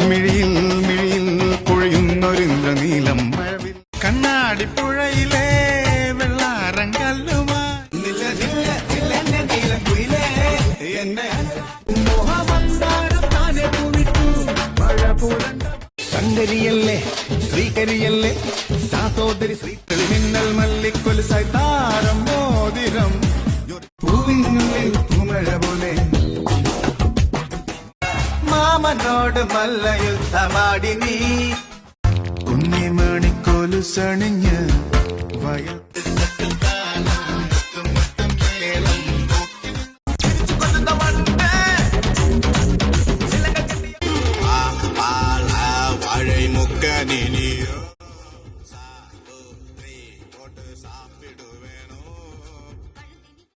മിഴിയിൽ മിഴിയിൽ പൊഴിയുന്നൊരിന്ദ്രനീലം മഴവിൽ കണ്ണാടിപ്പുഴയിലെ വെള്ളാരങ്കല്ലുമായി സങ്കരിയല്ലേ ശ്രീകരിയല്ലേ സാതോദരി ശ്രീ മിന്നൽ മല്ലിക്കൊലു സൈതാരം മോതിരം പൂവിനുള്ളിൽ പൂമഴ പോലെ മാമനോട് മല്ലയുദ്ധമാടി നീ കുഞ്ഞിമണിക്കോലു സണിഞ്ഞ് വയൽ வாழை முக்க நீ சாப்பிடு